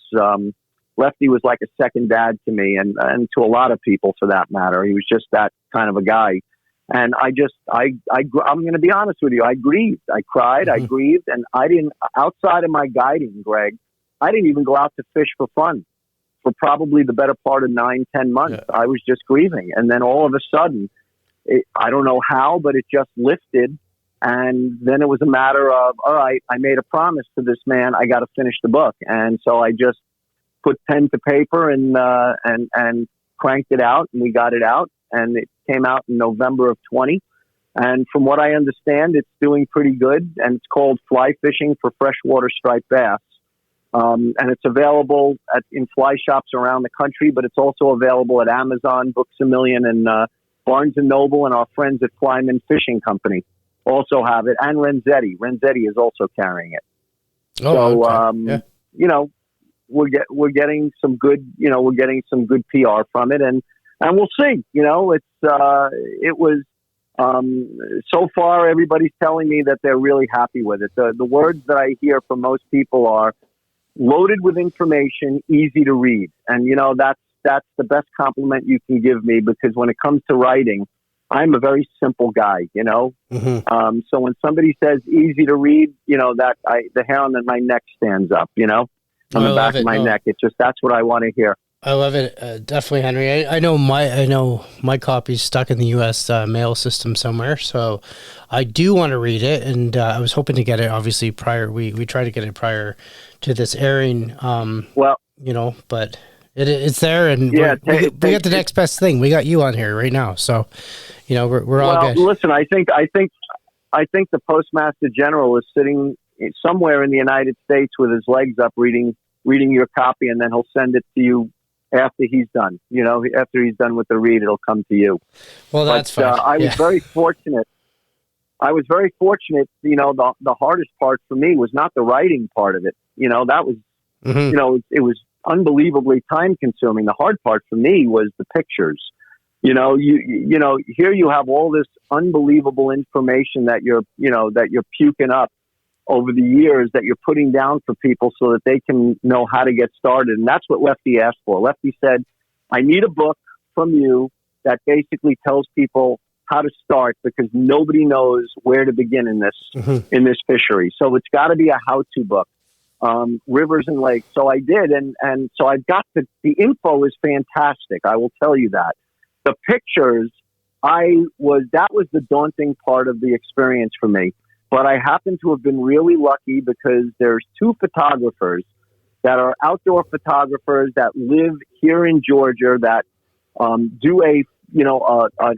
[SPEAKER 3] Lefty was like a second dad to me, and to a lot of people for that matter. He was just that kind of a guy. And I'm going to be honest with you. I grieved. I cried. I grieved. And I didn't, outside of my guiding, Greg, I didn't even go out to fish for fun for probably the better part of 9-10 months. Yeah. I was just grieving. And then all of a sudden, I don't know how, but it just lifted. And then it was a matter of, all right, I made a promise to this man. I got to finish the book. And so I just put pen to paper and cranked it out, and we got it out. And it came out in November of 20. And from what I understand, it's doing pretty good. And it's called Fly Fishing for Freshwater Striped Bass. And it's available in fly shops around the country, but it's also available at Amazon, Books A Million, and Barnes & Noble, and our friends at Flyman Fishing Company also have it, and Renzetti. Renzetti is also carrying it.
[SPEAKER 2] Oh, okay.
[SPEAKER 3] We're getting some good, we're getting some good PR from it, and we'll see. It was so far everybody's telling me that they're really happy with it. The words that I hear from most people are loaded with information, easy to read, and that's the best compliment you can give me, because when it comes to writing, I'm a very simple guy,
[SPEAKER 2] Mm-hmm.
[SPEAKER 3] So when somebody says easy to read, the hair on my neck stands up, on the back of my neck. It's just, that's what I want to hear.
[SPEAKER 2] I love it. Definitely, Henry. I know my copy's stuck in the U.S. Mail system somewhere, so I do want to read it, and I was hoping to get it obviously prior. We tried to get it prior to this airing. But it's there, and we got the next best thing. We got you on here right now, so we're all good.
[SPEAKER 3] Well, listen, I think the Postmaster General is sitting somewhere in the United States with his legs up, reading your copy, and then he'll send it to you after he's done. After he's done with the read, it'll come to you.
[SPEAKER 2] Well, that's fine.
[SPEAKER 3] I was very fortunate. The hardest part for me was not the writing part of it. That was,
[SPEAKER 2] mm-hmm.
[SPEAKER 3] It was unbelievably time consuming. The hard part for me was the pictures. Here you have all this unbelievable information that you're puking up over the years, that you're putting down for people so that they can know how to get started. And that's what Lefty asked for. Lefty said, I need a book from you that basically tells people how to start, because nobody knows where to begin in this,
[SPEAKER 2] mm-hmm.
[SPEAKER 3] in this fishery. So it's got to be a how-to book, rivers and lakes. So I did. And so I've got the info is fantastic. I will tell you that. The pictures, that was the daunting part of the experience for me. But I happen to have been really lucky, because there's two photographers that are outdoor photographers that live here in Georgia that do an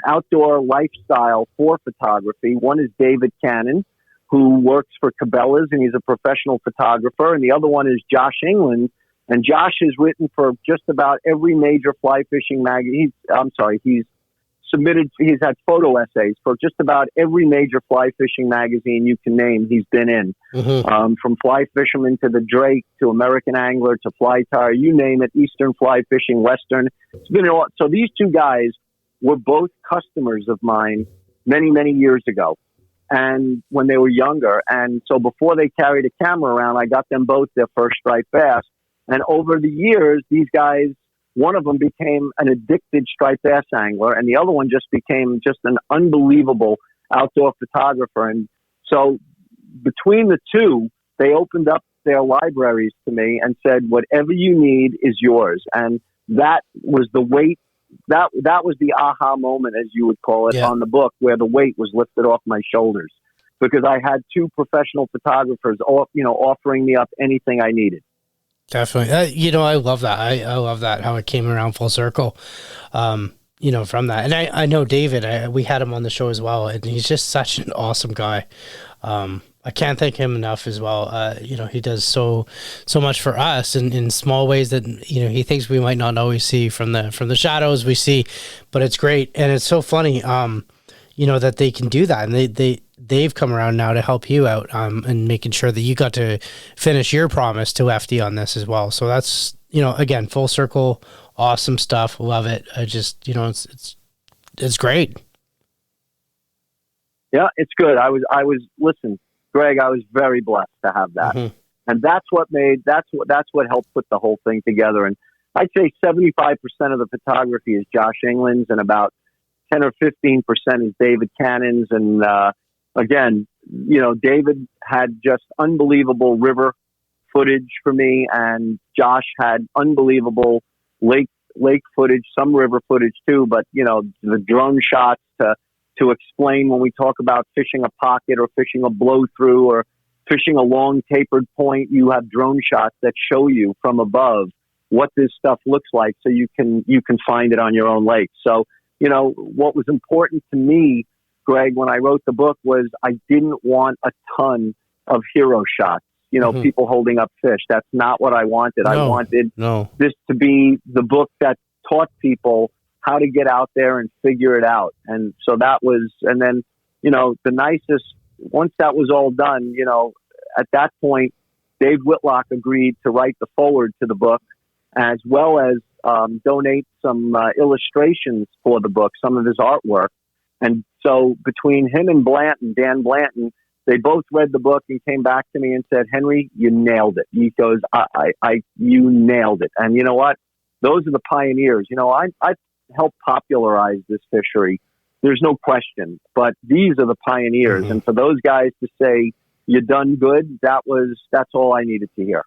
[SPEAKER 3] outdoor lifestyle for photography. One is David Cannon, who works for Cabela's, and he's a professional photographer. And the other one is Josh England. And Josh has written for just about every major fly fishing magazine. He's he's had photo essays for just about every major fly fishing magazine you can name. He's been in, from Fly Fisherman to the Drake to American Angler to Fly Tire, you name it, Eastern Fly Fishing, Western. It's been so these two guys were both customers of mine many, many years ago. And when they were younger. And so before they carried a camera around, I got them both their first striped bass. And over the years, these guys, one of them became an addicted striped bass angler, and the other one just became just an unbelievable outdoor photographer. And so between the two, they opened up their libraries to me and said, whatever you need is yours. And that was the weight. That was the aha moment, as you would call it, on the book, where the weight was lifted off my shoulders, because I had two professional photographers, offering me up anything I needed.
[SPEAKER 2] Definitely. I love that. I love that, how it came around full circle, from that. And I know David, we had him on the show as well, and he's just such an awesome guy. I can't thank him enough as well. He does so much for us in small ways that, he thinks we might not always see from the shadows we see, but it's great. And it's so funny, that they can do that. And they've come around now to help you out, and making sure that you got to finish your promise to Lefty on this as well. So that's, again, full circle, awesome stuff. Love it. I just, it's great.
[SPEAKER 3] Yeah, it's good. Listen, Greg, I was very blessed to have that. And that's what helped put the whole thing together. And I'd say 75% of the photography is Josh England's, and about 10 or 15% is David Cannon's. And, again, David had just unbelievable river footage for me, and Josh had unbelievable lake footage, some river footage too, but, the drone shots to explain when we talk about fishing a pocket or fishing a blow through or fishing a long tapered point, you have drone shots that show you from above what this stuff looks like, so you can find it on your own lake. So, what was important to me, Greg, when I wrote the book, was I didn't want a ton of hero shots, people holding up fish. That's not what I wanted. I wanted this to be the book that taught people how to get out there and figure it out. And so that was, and then, the nicest, once that was all done, at that point, Dave Whitlock agreed to write the foreword to the book, as well as donate some illustrations for the book, some of his artwork. And so between him and Dan Blanton, they both read the book and came back to me and said, Henry, you nailed it. He goes, you nailed it. And you know what? Those are the pioneers. I helped popularize this fishery. There's no question, but these are the pioneers. And for those guys to say, you done good, that's all I needed to hear.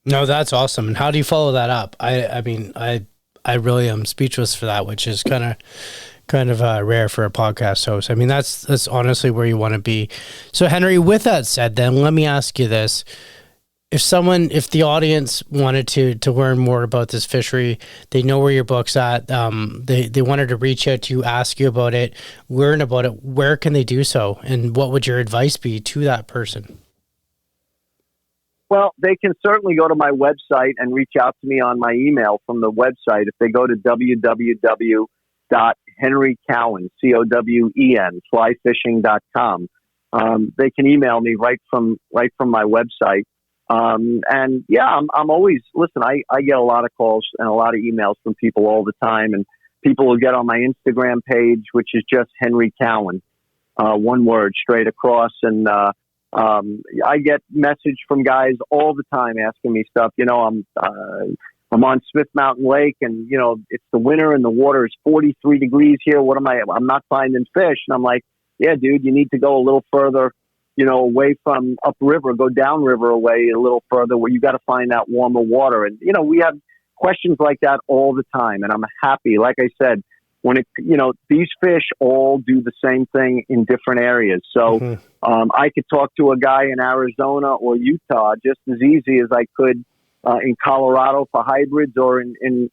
[SPEAKER 2] No, that's awesome. And how do you follow that up? I mean, I really am speechless for that, which is kind of rare for a podcast host. I mean, that's honestly where you want to be. So Henry, with that said, then let me ask you this. If the audience wanted to learn more about this fishery, they know where your book's at, they wanted to reach out to you, ask you about it, learn about it, where can they do so? And what would your advice be to that person?
[SPEAKER 3] Well, they can certainly go to my website and reach out to me on my email from the website. If they go to www.henrycowen, Cowen, flyfishing.com, they can email me right from my website. And yeah, I'm always, listen, I get a lot of calls and a lot of emails from people all the time, and people will get on my Instagram page, which is just Henry Cowen, one word straight across. And, I get message from guys all the time asking me stuff. I'm on Smith Mountain Lake, and, it's the winter and the water is 43 degrees here. I'm not finding fish. And I'm like, yeah, dude, you need to go a little further, away from upriver, go downriver away a little further, where you got to find that warmer water. And, we have questions like that all the time. And I'm happy, like I said, when these fish all do the same thing in different areas. So I could talk to a guy in Arizona or Utah just as easy as I could in Colorado for hybrids, or in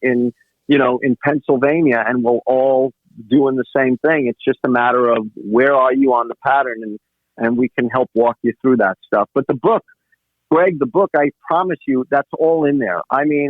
[SPEAKER 3] Pennsylvania, and we're all doing the same thing. It's just a matter of where are you on the pattern, and we can help walk you through that stuff. But the book, Greg, I promise you, that's all in there. I mean,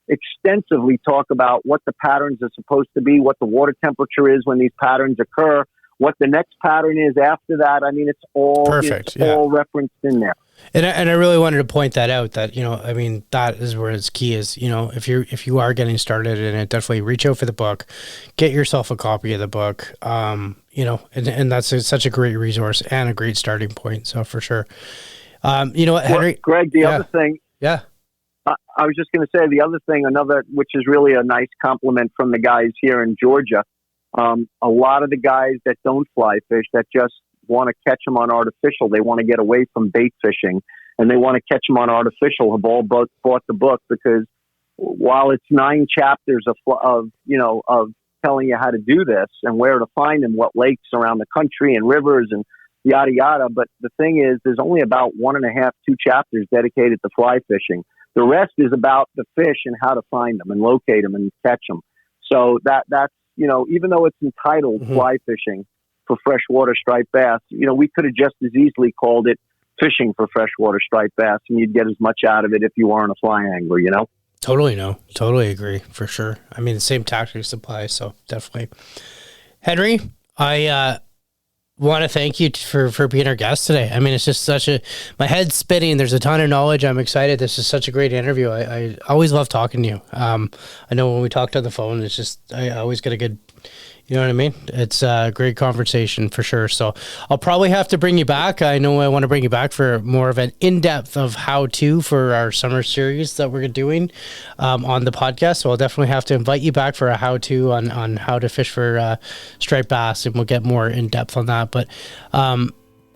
[SPEAKER 3] extensively talk about what the patterns are supposed to be, what the water temperature is when these patterns occur, what the next pattern is after that. I mean, it's all
[SPEAKER 2] perfect.
[SPEAKER 3] all referenced in there.
[SPEAKER 2] And I really wanted to point that out, that, you know, I mean, that is where it's key is, you know, if you are getting started in it, definitely reach out for the book, get yourself a copy of the book. You know, and that's such a great resource and a great starting point. So for sure. You know what, Henry?
[SPEAKER 3] Well, Greg, the other thing.
[SPEAKER 2] Yeah.
[SPEAKER 3] I was just going to say the other thing, which is really a nice compliment from the guys here in Georgia. A lot of the guys that don't fly fish, that just want to catch them on artificial, they want to get away from bait fishing, and they want to catch them on artificial, have all both bought the book, because while it's 9 chapters of telling you how to do this and where to find them, what lakes around the country and rivers and yada yada, but the thing is, there's only about 1.5, 2 chapters dedicated to fly fishing. The rest is about the fish and how to find them and locate them and catch them. So that's, you know, even though it's entitled Fly Fishing for Freshwater Striped Bass, you know, we could have just as easily called it Fishing for Freshwater Striped Bass, and you'd get as much out of it if you weren't a fly angler, you know?
[SPEAKER 2] Totally agree, for sure. I mean, the same tactics apply, so definitely. Henry, I want to thank you for being our guest today. I mean, it's just my head's spinning. There's a ton of knowledge. I'm excited. This is such a great interview. I always love talking to you. I know when we talked on the phone, it's just, I always get a good, you know what I mean? It's a great conversation for sure. So I'll probably have to bring you back. I know I want to bring you back for more of an in-depth of how-to for our summer series that we're doing on the podcast. So I'll definitely have to invite you back for a how-to on how to fish for striped bass, and we'll get more in-depth on that. But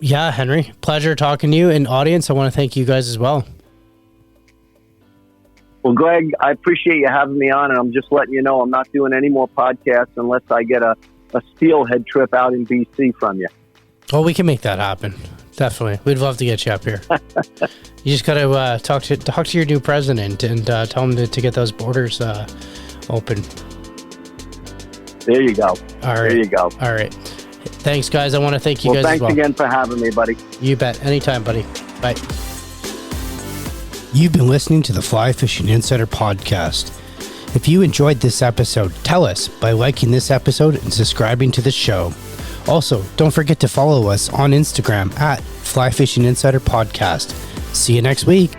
[SPEAKER 2] yeah, Henry, pleasure talking to you. And audience, I want to thank you guys as well.
[SPEAKER 3] Well, Greg, I appreciate you having me on, and I'm just letting you know I'm not doing any more podcasts unless I get a steelhead trip out in BC from you.
[SPEAKER 2] Well, we can make that happen. Definitely. We'd love to get you up here. You just got to talk to your new president and tell him to get those borders open.
[SPEAKER 3] There you go.
[SPEAKER 2] All right.
[SPEAKER 3] There you go.
[SPEAKER 2] All right. Thanks, guys. I want to thank you guys as well.
[SPEAKER 3] Thanks again for having me, buddy.
[SPEAKER 2] You bet. Anytime, buddy. Bye.
[SPEAKER 4] You've been listening to the Fly Fishing Insider podcast. If you enjoyed this episode, tell us by liking this episode and subscribing to the show. Also, don't forget to follow us on Instagram at Fly Fishing Insider Podcast. See you next week.